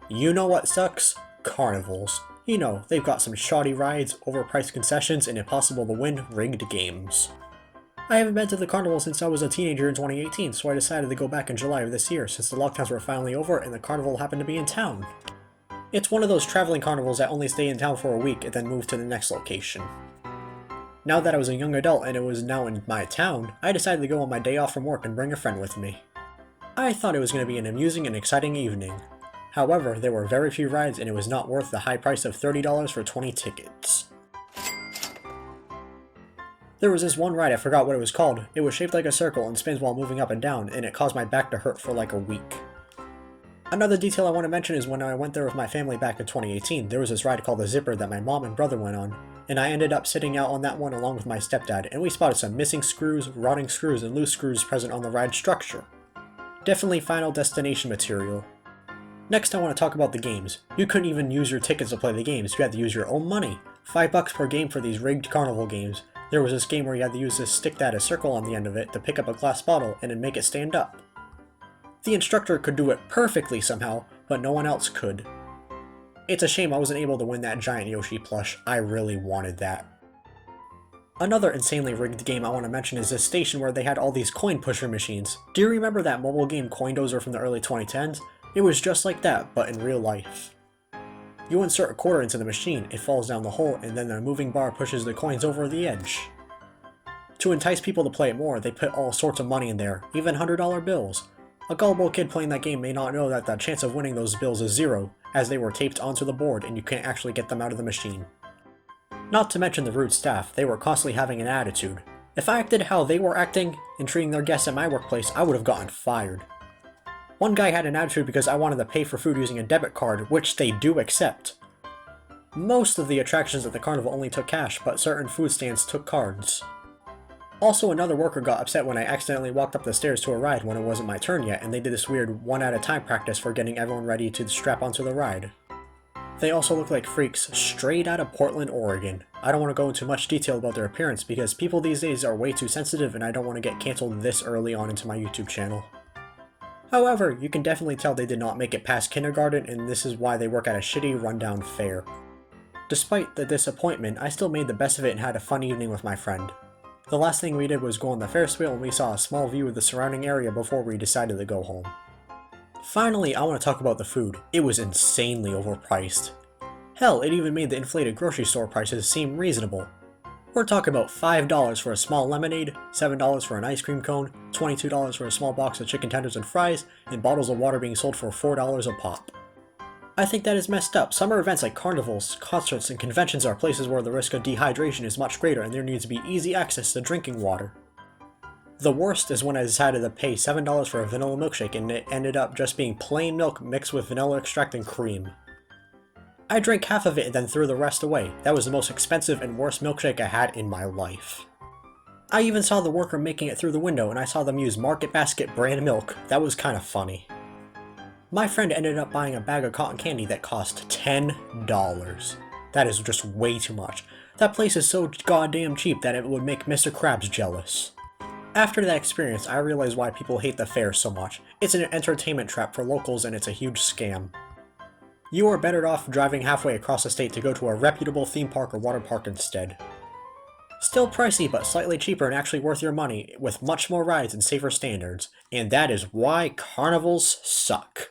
You know what sucks? Carnivals. You know, they've got some shoddy rides, overpriced concessions, and impossible to win rigged games. I haven't been to the carnival since I was a teenager in 2018, so I decided to go back in July of this year since the lockdowns were finally over and the carnival happened to be in town. It's one of those traveling carnivals that only stay in town for a week and then move to the next location. Now that I was a young adult and it was now in my town, I decided to go on my day off from work and bring a friend with me. I thought it was going to be an amusing and exciting evening. However, there were very few rides and it was not worth the high price of $30 for 20 tickets. There was this one ride, I forgot what it was called. It was shaped like a circle and spins while moving up and down, and it caused my back to hurt for like a week. Another detail I want to mention is when I went there with my family back in 2018, there was this ride called the Zipper that my mom and brother went on, and I ended up sitting out on that one along with my stepdad, and we spotted some missing screws, rotting screws, and loose screws present on the ride structure. Definitely Final Destination material. Next I want to talk about the games. You couldn't even use your tickets to play the games, you had to use your own money. $5 per game for these rigged carnival games. There was this game where you had to use this stick that had a circle on the end of it to pick up a glass bottle and then make it stand up. The instructor could do it perfectly somehow, but no one else could. It's a shame I wasn't able to win that giant Yoshi plush, I really wanted that. Another insanely rigged game I want to mention is this station where they had all these coin pusher machines. Do you remember that mobile game Coindozer from the early 2010s? It was just like that, but in real life. You insert a quarter into the machine, it falls down the hole, and then the moving bar pushes the coins over the edge. To entice people to play it more, they put all sorts of money in there, even $100 bills. A gullible kid playing that game may not know that the chance of winning those bills is zero, as they were taped onto the board and you can't actually get them out of the machine. Not to mention the rude staff, they were constantly having an attitude. If I acted how they were acting and treating their guests at my workplace, I would have gotten fired. One guy had an attitude because I wanted to pay for food using a debit card, which they do accept. Most of the attractions at the carnival only took cash, but certain food stands took cards. Also, another worker got upset when I accidentally walked up the stairs to a ride when it wasn't my turn yet, and they did this weird one-at-a-time practice for getting everyone ready to strap onto the ride. They also look like freaks straight out of Portland, Oregon. I don't want to go into much detail about their appearance because people these days are way too sensitive and I don't want to get cancelled this early on into my YouTube channel. However, you can definitely tell they did not make it past kindergarten, and this is why they work at a shitty rundown fair. Despite the disappointment, I still made the best of it and had a fun evening with my friend. The last thing we did was go on the Ferris wheel and we saw a small view of the surrounding area before we decided to go home. Finally, I want to talk about the food. It was insanely overpriced. Hell, it even made the inflated grocery store prices seem reasonable. We're talking about $5 for a small lemonade, $7 for an ice cream cone, $22 for a small box of chicken tenders and fries, and bottles of water being sold for $4 a pop. I think that is messed up. Summer events like carnivals, concerts, and conventions are places where the risk of dehydration is much greater and there needs to be easy access to drinking water. The worst is when I decided to pay $7 for a vanilla milkshake and it ended up just being plain milk mixed with vanilla extract and cream. I drank half of it and then threw the rest away. That was the most expensive and worst milkshake I had in my life. I even saw the worker making it through the window and I saw them use Market Basket brand milk. That was kind of funny. My friend ended up buying a bag of cotton candy that cost $10. That is just way too much. That place is so goddamn cheap that it would make Mr. Krabs jealous. After that experience, I realized why people hate the fair so much. It's an entertainment trap for locals and it's a huge scam. You are better off driving halfway across the state to go to a reputable theme park or water park instead. Still pricey, but slightly cheaper and actually worth your money, with much more rides and safer standards. And that is why carnivals suck.